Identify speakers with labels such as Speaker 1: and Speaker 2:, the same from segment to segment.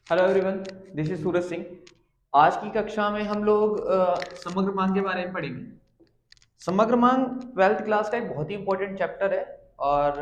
Speaker 1: Hello everyone, this is Suraj Singh. आज की कक्षा में हम लोग समग्र मांग के बारे में पढ़ेंगे। समग्र मांग 12th क्लास का एक बहुत ही इंपॉर्टेंट चैप्टर है और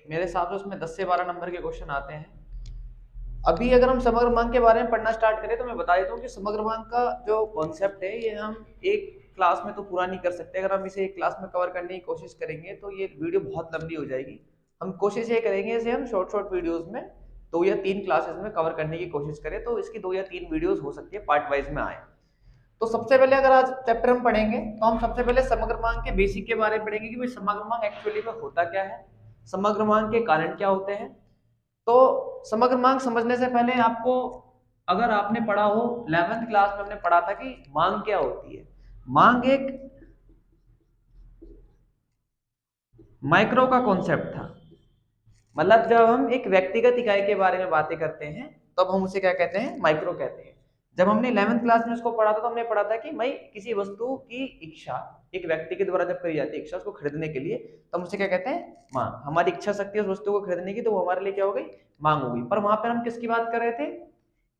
Speaker 1: मेरे हिसाब से उसमें 10 से 12 नंबर के क्वेश्चन आते हैं। अभी अगर हम समग्र मांग के बारे में पढ़ना स्टार्ट करें तो मैं बता देता हूँ कि समग्र मांग का जो कॉन्सेप्ट है ये हम एक क्लास में तो पूरा नहीं कर सकते। अगर हम इसे एक क्लास में कवर करने की कोशिश करेंगे तो ये वीडियो बहुत लंबी हो जाएगी। हम कोशिश ये करेंगे इसे हम शॉर्ट शॉर्ट वीडियोस में 2 या 3 क्लासेस में कवर करने की कोशिश करें, तो इसकी 2 या 3 वीडियोस हो सकती है पार्ट वाइज में आए। तो सबसे पहले अगर आज चैप्टर हम पढ़ेंगे तो हम सबसे पहले समग्र मांग के बेसिक के बारे में पढ़ेंगे कि भाई समग्र मांग एक्चुअली में होता क्या है, समग्र मांग के कारण क्या होते हैं। तो समग्र मांग समझने से पहले आपको, अगर आपने पढ़ा हो 11th क्लास में, हमने पढ़ा था कि मांग क्या होती है। मांग एक माइक्रो का कॉन्सेप्ट था। मतलब जब हम एक व्यक्तिगत इकाई के बारे में बातें करते हैं तब हम उसे क्या कहते हैं, माइक्रो कहते हैं। जब हमने 11th क्लास में इसको पढ़ा था तो हमने पढ़ा था कि भाई किसी वस्तु की इच्छा एक व्यक्ति के द्वारा जब करी जाती है, इच्छा उसको खरीदने के लिए, तो हम उसे क्या कहते हैं, मांग। हमारी इच्छा शक्ति उस वस्तु को खरीदने की, तो वो हमारे लिए क्या हो गई, मांग हो गई। पर वहां पर हम किसकी बात कर रहे थे,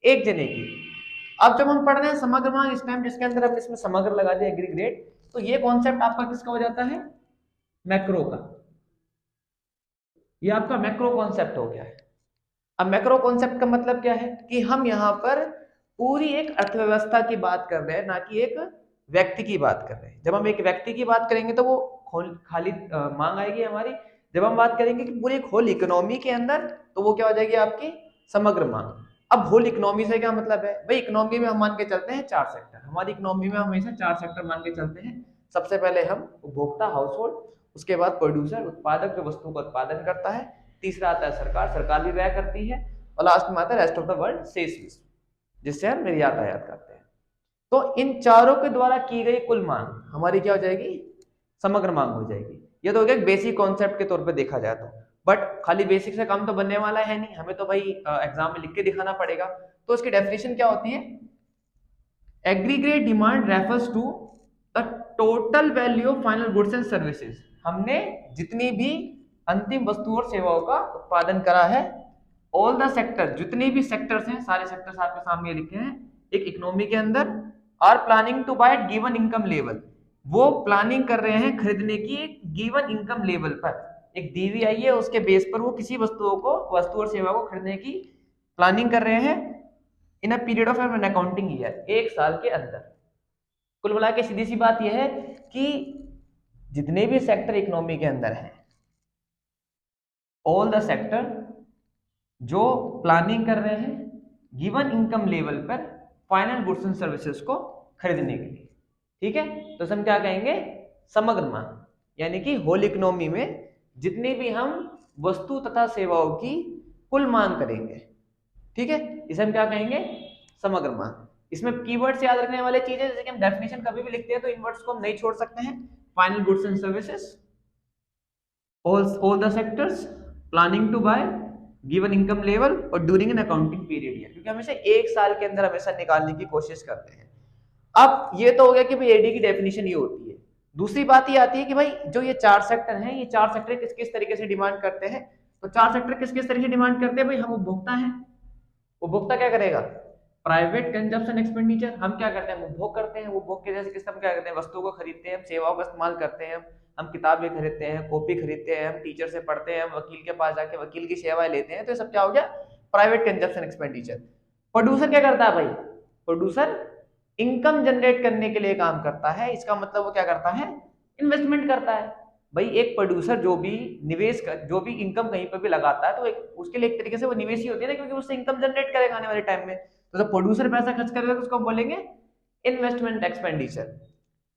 Speaker 1: एक जने की। अब जब हम पढ़ रहे हैं समग्र मांग इस टाइम, जिसके अंदर हमने इसमें समग्र लगा दिया, एग्रीग्रेट, तो ये कॉन्सेप्ट आपका किसका हो जाता है, मैक्रो का। ये आपका मैक्रो कॉन्सेप्ट हो गया है। अब मैक्रो कॉन्सेप्ट का मतलब क्या है कि हम यहाँ पर पूरी एक अर्थव्यवस्था की बात कर रहे हैं, ना कि एक व्यक्ति की बात कर रहे हैं। जब हम एक व्यक्ति की बात करेंगे तो वो खाली मांग आएगी हमारी। जब हम बात करेंगे कि पूरी एक होल इकोनॉमी के अंदर, तो वो क्या हो जाएगी, आपकी समग्र मांग। अब होल इकोनॉमी से क्या मतलब है भाई, इकोनॉमी में हम मान के चलते हैं 4 सेक्टर। हमारी इकोनॉमी में हमेशा 4 सेक्टर मान के चलते हैं। सबसे पहले हम उपभोक्ता, हाउस होल्ड, उसके बाद प्रोड्यूसर, उत्पादक जो वस्तु का उत्पादन करता है, तीसरा आता है सरकार, सरकार भी व्यय करती है, और लास्ट में आता है रेस्ट ऑफ द वर्ल्ड, शेष विश्व, जिससे हम निर्यात आयात करते हैं। तो इन चारों के द्वारा की गई कुल मांग हमारी क्या हो जाएगी, समग्र मांग हो जाएगी। ये तो हो गया बेसिक कॉन्सेप्ट के तौर पे देखा जाए तो। बट खाली बेसिक से काम तो बनने वाला है नहीं, हमें तो भाई एग्जाम में लिख के दिखाना पड़ेगा। तो इसकी डेफिनेशन क्या होती है, aggregate demand refers to the total value of final goods and services. हमने जितनी भी अंतिम वस्तु और सेवाओं का उत्पादन करा है, ऑल द सेक्टर, जितने भी सेक्टर्स हैं, सारे सेक्टर्स आपके सामने लिखे हैं एक इकोनॉमी के अंदर, are planning to buy given income level. वो प्लानिंग कर रहे हैं खरीदने की एक गिवन इनकम लेवल पर, एक दी हुई आई है उसके बेस पर वो किसी वस्तु और सेवा को खरीदने की प्लानिंग कर रहे हैं in a period of an accounting year, एक साल के अंदर। कुल मिला के सीधी सी बात यह है कि जितने भी सेक्टर इकोनॉमी के अंदर हैं, ऑल द सेक्टर जो प्लानिंग कर रहे हैं गिवन इनकम लेवल पर फाइनल गुड्स एंड सर्विसेज को खरीदने के लिए, ठीक है, तो हम क्या कहेंगे, समग्र मांग। यानी कि होल इकोनॉमी में जितनी भी हम वस्तु तथा सेवाओं की कुल मांग करेंगे, ठीक है, इसे हम क्या कहेंगे, समग्र मांग। इसमें कीवर्ड्स याद रखने वाले चीजें, जैसे कि हम डेफिनेशन कभी भी लिखते हैं तो इन वर्ड्स को हम नहीं छोड़ सकते हैं। Final goods and services, all the sectors, planning to buy, given income level और during an accounting period है, क्योंकि हमेशा एक साल के अंदर हमेशा निकालने की कोशिश करते हैं। अब ये तो हो गया कि भाई एडी की डेफिनेशन ये होती है। दूसरी बात ये आती है कि भाई जो ये 4 सेक्टर हैं, ये 4 सेक्टर किस किस तरीके से डिमांड करते हैं। तो 4 सेक्टर किस किस तरीके से डिमांड करते हैं, भाई हम उपभोक्ता हैं, उपभोक्ता क्या करेगा, प्राइवेट कंजप्शन एक्सपेंडिचर, हम क्या करते हैं, उपभोग करते हैं। उपभोग के जैसे किस, हम क्या करते हैं, वस्तुओं को खरीदते हैं, सेवाओं का इस्तेमाल करते हैं, हम किताबें खरीदते हैं, कॉपी खरीदते हैं, हम टीचर से पढ़ते हैं, हम वकील के पास जाके वकील की सेवाएं लेते हैं। तो ये सब क्या हो गया, प्राइवेट कंजप्शन एक्सपेंडिचर। प्रोड्यूसर क्या करता है भाई, प्रोड्यूसर इनकम जनरेट करने के लिए काम करता है। इसका मतलब वो क्या करता है, इन्वेस्टमेंट करता है। भाई एक प्रोड्यूसर जो भी निवेश कर, जो भी इनकम कहीं पर भी लगाता है, तो उसके लिए एक तरीके से वो निवेश ही होती है ना, क्योंकि उससे इनकम जनरेट करेगा आने वाले टाइम में। तो जब प्रोड्यूसर पैसा खर्च करेगा तो उसको बोलेंगे इन्वेस्टमेंट एक्सपेंडिचर।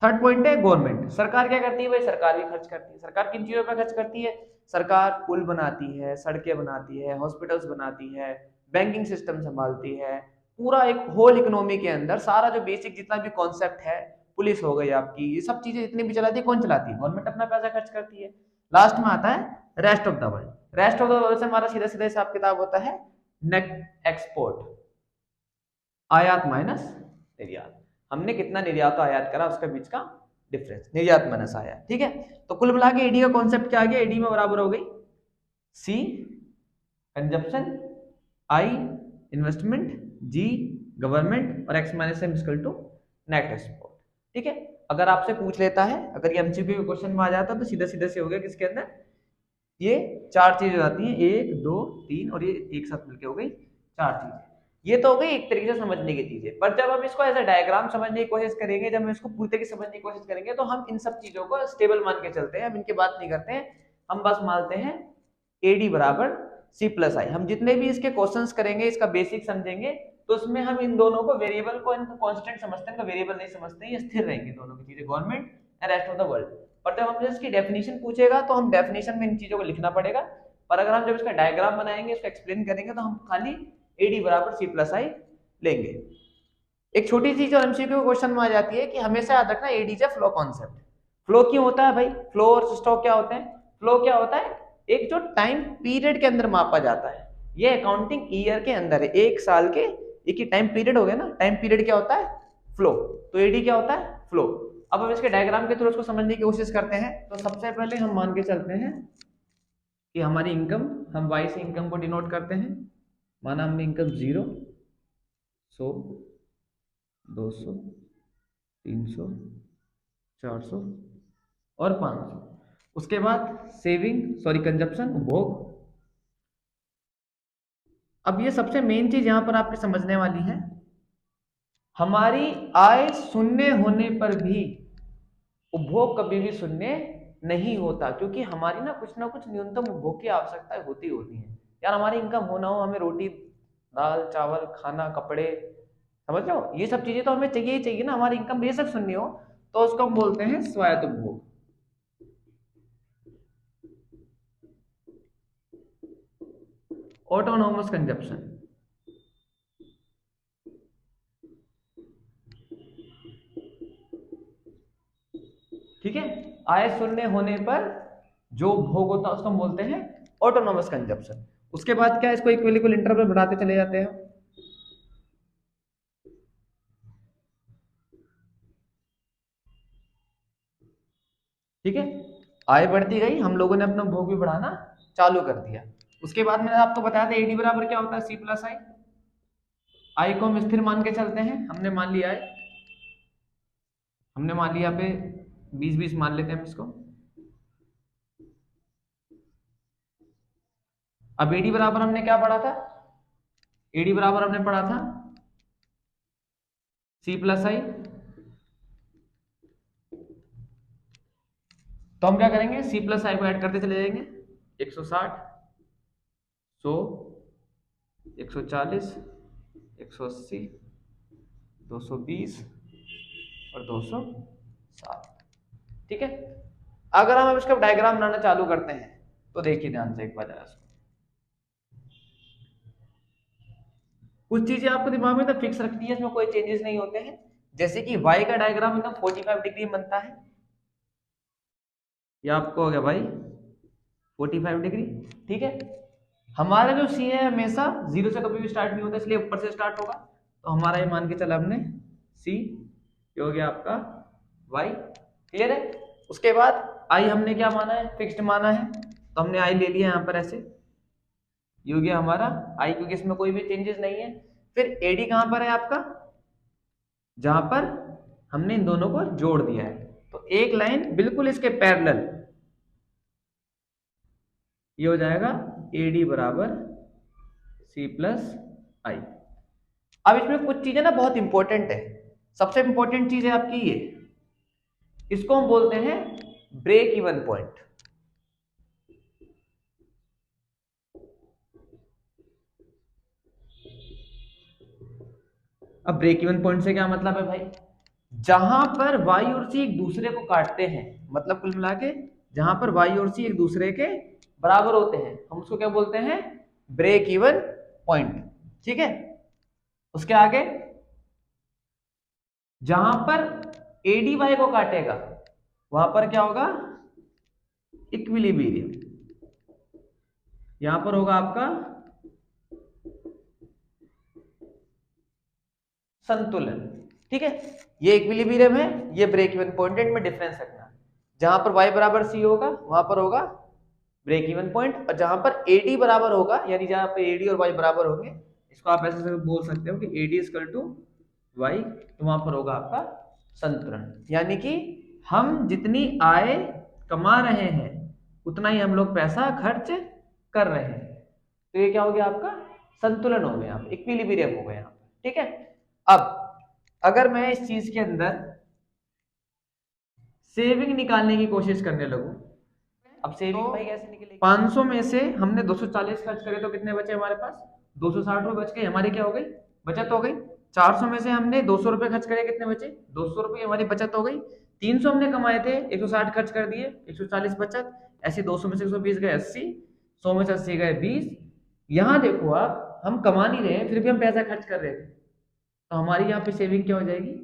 Speaker 1: थर्ड पॉइंट है गवर्नमेंट। सरकार क्या करती है भाई, सरकार भी खर्च करती है। सरकार किन चीजों पर खर्च करती है, सरकार पुल बनाती है, सड़कें बनाती है, हॉस्पिटल्स बनाती है, बैंकिंग सिस्टम संभालती है। पूरा एक होल इकोनॉमी के अंदर सारा जो बेसिक जितना भी कॉन्सेप्ट है, पुलिस हो गई आपकी, ये सब चीजें जितनी भी चलाती है, कौन चलाती है, गवर्नमेंट अपना पैसा खर्च करती है। लास्ट में आता है rest of the world. Rest of the world से हमारा सीधा सीधा हिसाब किताब होता है नेट एक्सपोर्ट, आयात माइनस निर्यात। हमने कितना निर्यात और आयात करा, उसके बीच का डिफरेंस, निर्यात माइनस आयात, ठीक है। तो कुल मिला के एडी का कॉन्सेप्ट क्या आ गया, एडी में बराबर हो गई C consumption, I investment, G government और x minus M equal to net export. ठीक है, अगर आपसे पूछ लेता है, अगर ये एमसीक्यू के क्वेश्चन में आ जाता तो सीधा सीधा से हो गया किसके अंदर, ये चार चीजें हो जाती हैं, 1 2 3 और ये एक साथ मिलके हो गई चार चीजें। ये तो हो गई एक तरीके से समझने की चीजें, पर जब हम इसको ऐसा डायग्राम समझने की कोशिश करेंगे, जब हम इसको पूरी तरीके से समझने की कोशिश करेंगे, तो हम इन सब चीजों को स्टेबल मान के चलते हैं, हम इनकी बात नहीं करते हैं, हम बस मानते हैं एडी बराबर सी प्लस आई। हम जितने भी इसके क्वेश्चंस करेंगे, इसका बेसिक समझेंगे, तो उसमें हम इन दोनों को वेरिएबल को इनको कांस्टेंट समझते हैं, इनका वेरिएबल नहीं समझते हैं, ये स्थिर रहेंगे दोनों की चीजें, government and rest of the world. और जब हमसे इसकी डेफिनेशन पूछेगा तो हम डेफिनेशन में इन चीजों को लिखना पड़ेगा, पर अगर हम जब इसका डायग्राम बनाएंगे, इसको एक्सप्लेन करेंगे, तो हम खाली एडी बराबर सी प्लस आई लेंगे। एक छोटी चीज और एमसीक्यू क्वेश्चन में आ जाती है कि हमेशा याद रखना एडी से फ्लो कॉन्सेप्ट। फ्लो क्यों होता है भाई, फ्लो और स्टॉक क्या होते हैं, फ्लो क्या होता है, एक जो टाइम पीरियड के अंदर मापा जाता है, ये अकाउंटिंग ईयर के अंदर है, एक साल के एक ही टाइम पीरियड हो गया ना, टाइम पीरियड क्या होता है, फ्लो, तो एडी क्या होता है, फ्लो। अब हम इसके डायग्राम के थ्रू उसको समझने की कोशिश करते हैं। तो सबसे पहले हम मान के चलते हैं कि हमारी इनकम, हम वाई से इनकम को डिनोट करते हैं, माना हमने इनकम 0 100 200 300 400 और 500। उसके बाद सेविंग, सॉरी कंजप्शन, उपभोग। अब ये सबसे मेन चीज यहां पर आपके समझने वाली है, हमारी आय शून्य होने पर भी उपभोग कभी भी शून्य नहीं होता, क्योंकि हमारी ना कुछ न्यूनतम उपभोग की आवश्यकताएं होती है यार। हमारी इनकम हो ना हो, हमें रोटी दाल चावल खाना कपड़े, समझ रहे हो, ये सब चीजें तो हमें चाहिए ही चाहिए ना। हमारी इनकम बेशक शून्य हो तो उसको हम बोलते हैं स्वायत्त उपभोग। Autonomous consumption. ठीक है, आय शून्य होने पर जो भोग होता है उसको हम बोलते हैं ऑटोनोमस कंजप्शन। उसके बाद क्या, इसको इक्वल इंटरवल बढ़ाते चले जाते हैं। ठीक है, आय बढ़ती गई, हम लोगों ने अपना भोग भी बढ़ाना चालू कर दिया। उसके बाद मैंने आपको बताया था एडी बराबर क्या होता है, सी प्लस आई। आई को हम स्थिर मान के चलते हैं, हमने मान लिया है, हमने मान लिया पे 20-20 मान लेते हैं हम इसको। अब एडी बराबर हमने क्या पढ़ा था, एडी बराबर हमने पढ़ा था सी प्लस आई। तो हम क्या करेंगे, सी प्लस आई को ऐड करते चले जाएंगे, 160 100 140 180 220 और 207। ठीक है, अगर हम इसका डायग्राम बनाना चालू करते हैं तो देखिए ध्यान से एक बार जरा, कुछ चीजें आपको दिमाग में तो फिक्स रखनी है, इसमें कोई चेंजेस नहीं होते हैं। जैसे कि y का डायग्राम एकदम 45 डिग्री बनता है, ये आपको हो गया भाई 45 डिग्री। ठीक है, हमारा जो सी है हमेशा 0 से कभी भी स्टार्ट नहीं होता, इसलिए ऊपर से स्टार्ट होगा। तो हमारा ये मान के चला हमने सी, ये हो गया आपका y। क्लियर है, उसके बाद आई हमने क्या माना है, फिक्स्ड माना है, तो हमने आई ले लिया यहाँ पर ऐसे, ये हो गया हमारा आई, क्योंकि इसमें कोई भी चेंजेस नहीं है। फिर एडी कहां पर है आपका, जहां पर हमने इन दोनों को जोड़ दिया है, तो एक लाइन बिल्कुल इसके पैरेलल, ये हो जाएगा एडी बराबर सी प्लस आई। अब इसमें कुछ चीजें ना बहुत इंपॉर्टेंट है। सबसे इंपॉर्टेंट चीज है आपकी ये, इसको हम बोलते हैं ब्रेक इवन पॉइंट। अब ब्रेक इवन पॉइंट से क्या मतलब है भाई, जहां पर वाई और सी एक दूसरे को काटते हैं, मतलब कुल मिला के जहां पर वाई और सी एक दूसरे के बराबर होते हैं, हम उसको क्या बोलते हैं, ब्रेक इवन पॉइंट। ठीक है, उसके आगे जहां पर एडी वाई को काटेगा वहां पर क्या होगा, इक्विलिब्रियम, यहां पर होगा आपका संतुलन। ठीक है, ये इक्विलिब्रियम है, ये ब्रेक इवन पॉइंट में डिफरेंस रखना, जहां पर y बराबर c होगा वहां पर होगा ब्रेक इवन पॉइंट, और जहां पर AD बराबर होगा, यानी जहां पर AD और y बराबर होंगे इसको आप ऐसे बोल सकते हो कि AD इक्वल टू वाई, तो वहां पर होगा आपका संतुलन। यानी कि हम जितनी आय कमा रहे हैं उतना ही हम लोग पैसा खर्च कर रहे हैं, तो ये क्या हो गया आपका संतुलन हो गया, इक्विलिब्रियम हो गया। ठीक है, अब अगर मैं इस चीज के अंदर सेविंग निकालने की कोशिश करने लगूं, अब सेविंग भाई कैसे निकलेगी? 500 में से हमने 240 खर्च करे तो कितने बचे हमारे पास? 260 रुपए बच गए, हमारी क्या हो गई? बचत हो गई। 400 में से हमने 200 रुपए खर्च करे, कितने बचे? 200 रुपए, हमारी बचत हो गई। 300 हमने कमाए थे, 160 खर्च कर दिए, 140 बचत। ऐसे 200 में से 120 गए 80, 100 में से 80 गए 20। यहाँ देखो आप, हम कमा नहीं रहे हैं फिर भी हम पैसा खर्च कर रहे थे, तो हमारी यहाँ पे सेविंग क्या हो जाएगी?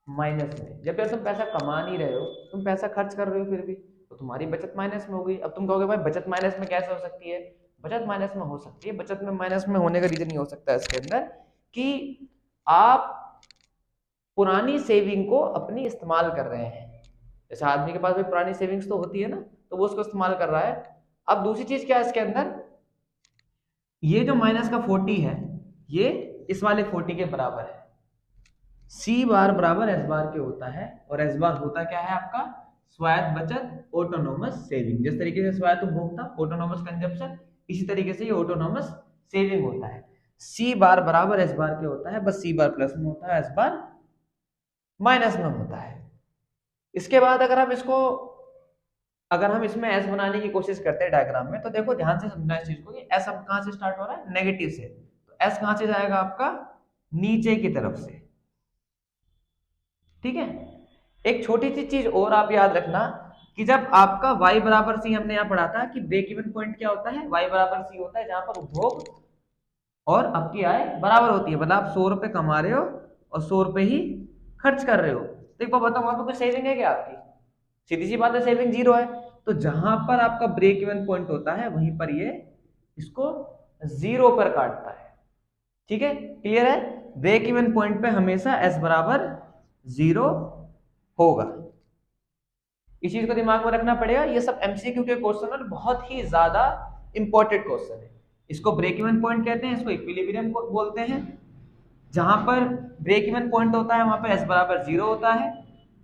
Speaker 1: माइनस में। जब यार तुम पैसा कमा नहीं रहे हो, तुम पैसा खर्च कर रहे हो फिर भी, तो तुम्हारी बचत माइनस में हो गई। अब तुम कहोगे भाई बचत माइनस में कैसे हो सकती है? बचत माइनस में हो सकती है। बचत में माइनस में होने का रीजन ये हो सकता है इसके अंदर कि आप पुरानी सेविंग को अपनी इस्तेमाल कर रहे हैं। जैसे आदमी के पास भी पुरानी सेविंग्स तो होती है ना, तो वो उसको इस्तेमाल कर रहा है। अब दूसरी चीज क्या है इसके अंदर, ये जो माइनस का 40 है ये इस वाले 40 के बराबर है। सी बार बराबर एस बार के होता है, और एस बार होता क्या है आपका? स्वायत्त बचत, ऑटोनोमस सेविंग। जिस तरीके से स्वायत्त उपभोक्ता, ऑटोनोमस कंजप्शन, इसी तरीके से ये ऑटोनोमस सेविंग होता है। सी बार बराबर एस बार के होता है, बस सी बार प्लस में होता है, एस बार माइनस में होता है। इसके बाद अगर हम इसमें एस बनाने की कोशिश करते हैं डायग्राम में, तो देखो ध्यान से समझना इस चीज को कि एस अब कहां से स्टार्ट हो रहा है? नेगेटिव से। तो एस कहां से जाएगा आपका? नीचे की तरफ से। ठीक है, एक छोटी सी चीज और आप याद रखना कि जब आपका y बराबर सी, हमने यहाँ पढ़ा था कि ब्रेक इवन पॉइंट क्या होता है? y बराबर सी होता है जहां पर उपभोग और आपकी आय बराबर होती है। मतलब आप 100 रुपए कमा रहे हो और 100 रुपए ही खर्च कर रहे हो, तो एक बार बताओ वहां पर कोई सेविंग है क्या आपकी? सीधी सी बात है, सेविंग जीरो है। तो जहां पर आपका ब्रेक इवन पॉइंट होता है वहीं पर ये इसको जीरो पर काटता है। ठीक है, क्लियर है? ब्रेक इवन पॉइंट पे हमेशा s बराबर जीरो होगा। इस चीज को दिमाग में रखना पड़ेगा। ये सब एमसीक्यू के क्वेश्चन है, बहुत ही ज्यादा इंपॉर्टेंट क्वेश्चन है। इसको ब्रेक इवन पॉइंट कहते हैं, इसको इक्विलिब्रियम बोलते हैं। जहां पर ब्रेक इवन पॉइंट होता है वहां पर एस बराबर जीरो होता है।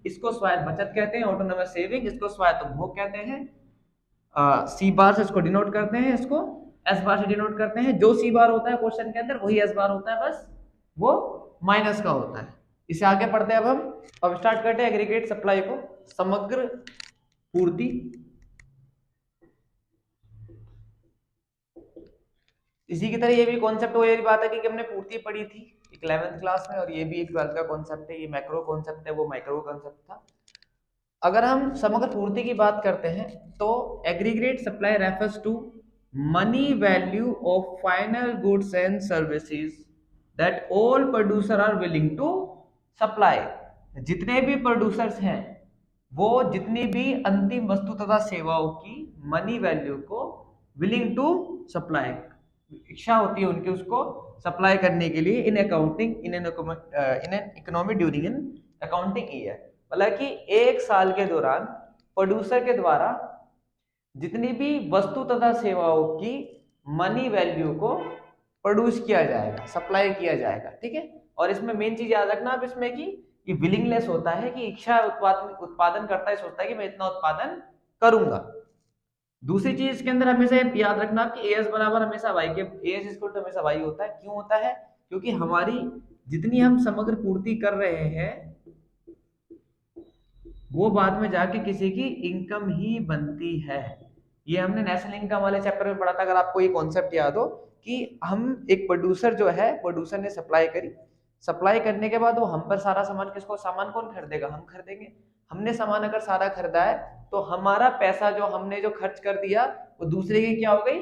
Speaker 1: इसको स्वायत्त बचत कहते हैं, ऑटोनोमस सेविंग। इसको स्वायत्त उपभोग कहते हैं। सी बार से इसको डिनोट करते हैं, इसको एस बार से डिनोट करते हैं। जो सी बार होता है क्वेश्चन के अंदर वही एस बार होता है, बस वो माइनस का होता है। इसे आगे पढ़ते हैं अब स्टार्ट करते हैं एग्रीगेट सप्लाई को, समग्र पूर्ति। इसी की तरह ये भी कॉन्सेप्ट वो, ये बात है कि हमने पूर्ति पढ़ी थी 11th क्लास में, और ये भी एक 12th का कॉन्सेप्ट है। ये मैक्रो कॉन्सेप्ट है, वो माइक्रो कॉन्सेप्ट था। अगर हम समग्र पूर्ति की बात करते हैं तो aggregate supply refers to money value of final goods and services that all producer are willing to supply. जितने भी प्रोड्यूसर्स हैं वो जितनी भी अंतिम वस्तु तथा सेवाओं की मनी वैल्यू को विलिंग टू सप्लाई, इच्छा होती है उनकी उसको सप्लाई करने के लिए in accounting in an economy during in accounting year. मतलब कि एक साल के दौरान प्रोड्यूसर के द्वारा जितनी भी वस्तु तथा सेवाओं की मनी वैल्यू को प्रोड्यूस किया जाएगा, सप्लाई किया जाएगा। ठीक है, और इसमें मेन चीज याद रखना आप इसमें कि विलिंगलेस होता है, कि इच्छा उत्पादन करता है, सोचता है कि मैं इतना उत्पादन करूंगा। दूसरी चीज के अंदर हमेशा याद रखना कि एएस बराबर हमेशा वाई के, एएस इक्वल टू हमेशा वाई होता है। क्यों होता है? क्योंकि हमारी जितनी हम समग्र पूर्ति कर रहे हैं वो बाद में जाके किसी की इनकम ही बनती है। ये हमने नेशनल इनकम वाले चैप्टर में पढ़ा था। अगर आपको ये कॉन्सेप्ट याद हो कि हम एक प्रोड्यूसर जो है, प्रोड्यूसर ने सप्लाई करी, सप्लाई करने के बाद वो हम पर सारा सामान, किसको सामान कौन खरीदेगा? हम खरीदेंगे। हमने सामान अगर सारा खरीदा है तो हमारा पैसा जो हमने जो खर्च कर दिया वो दूसरे की क्या हो गई?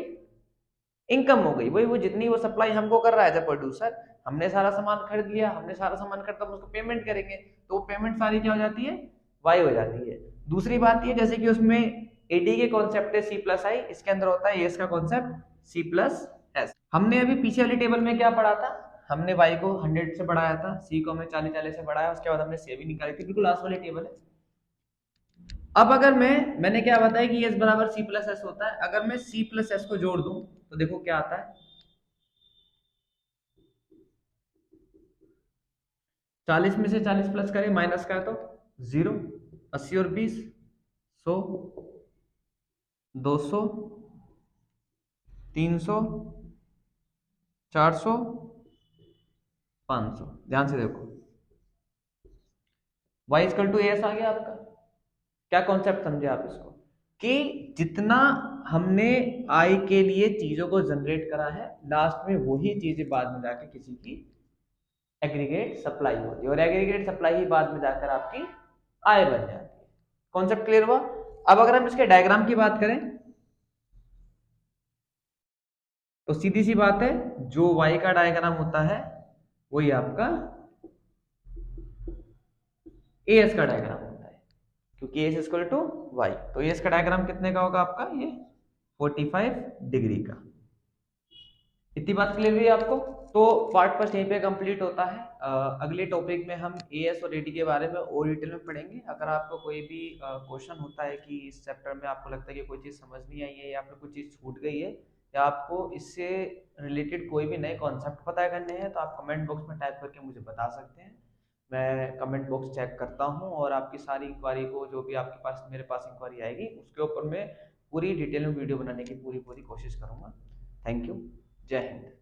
Speaker 1: इनकम हो गई। वही वो जितनी वो सप्लाई हमको कर रहा है, जब प्रोड्यूसर, हमने सारा सामान खरीद लिया, हमने सारा सामान खरीदा, हम उसको पेमेंट करेंगे, तो वो पेमेंट सारी क्या हो जाती है? वाई हो जाती है। दूसरी बात ये, जैसे कि उसमें एडी के कॉन्सेप्ट है सी प्लस आई, इसके अंदर होता है एस का कॉन्सेप्ट सी प्लस एस। हमने अभी पीछे वाली टेबल में क्या पढ़ा था? हमने y को 100 से बढ़ाया था, c को हमें 40 से बढ़ाया, उसके बाद हमने सेविंग निकाली थी, बिल्कुल लास्ट वाली टेबल है। अब अगर मैंने क्या बताया कि s बराबर c प्लस एस होता है। अगर मैं c प्लस एस को जोड़ दूं तो देखो क्या आता है, 40 में से 40 प्लस करें, माइनस का है तो 0। 80 और 20 100, 200, 300, 400, 500। ध्यान से देखो, y इक्वल टू एस आ गया आपका। क्या कॉन्सेप्ट समझे आप इसको, कि जितना हमने आई के लिए चीजों को जनरेट करा है, लास्ट में वही चीजें बाद में जाके किसी की एग्रीगेट सप्लाई होती है, और एग्रीगेट सप्लाई ही बाद में जाकर आपकी आय बन जाती है। कॉन्सेप्ट क्लियर हुआ। अब अगर हम इसके डायग्राम की बात करें तो सीधी सी बात है, जो y का डायग्राम होता है वही आपका एस का डायग्राम होता है, क्योंकि एस इक्वल टू वाई। तो एस का डायग्राम कितने का होगा आपका, ये 45 डिग्री का। इतनी बात क्लियर हुई आपको। तो पार्ट फर्स्ट यहीं पे कंप्लीट होता है। अगले टॉपिक में हम एएस और एडी के बारे में और डिटेल में पढ़ेंगे। अगर आपको कोई भी क्वेश्चन होता है कि इस चैप्टर में आपको लगता है कि कोई चीज़ समझ नहीं आई है या फिर कोई चीज़ छूट गई है या आपको इससे रिलेटेड कोई भी नए कॉन्सेप्ट पता करने हैं, तो आप कमेंट बॉक्स में टाइप करके मुझे बता सकते हैं। मैं कमेंट बॉक्स चेक करता हूँ और आपकी सारी इंक्वायरी को, जो भी आपके पास मेरे पास इंक्वायरी आएगी, उसके ऊपर मैं पूरी डिटेल में वीडियो बनाने की पूरी कोशिश करूँगा। Thank you. जय हिंद।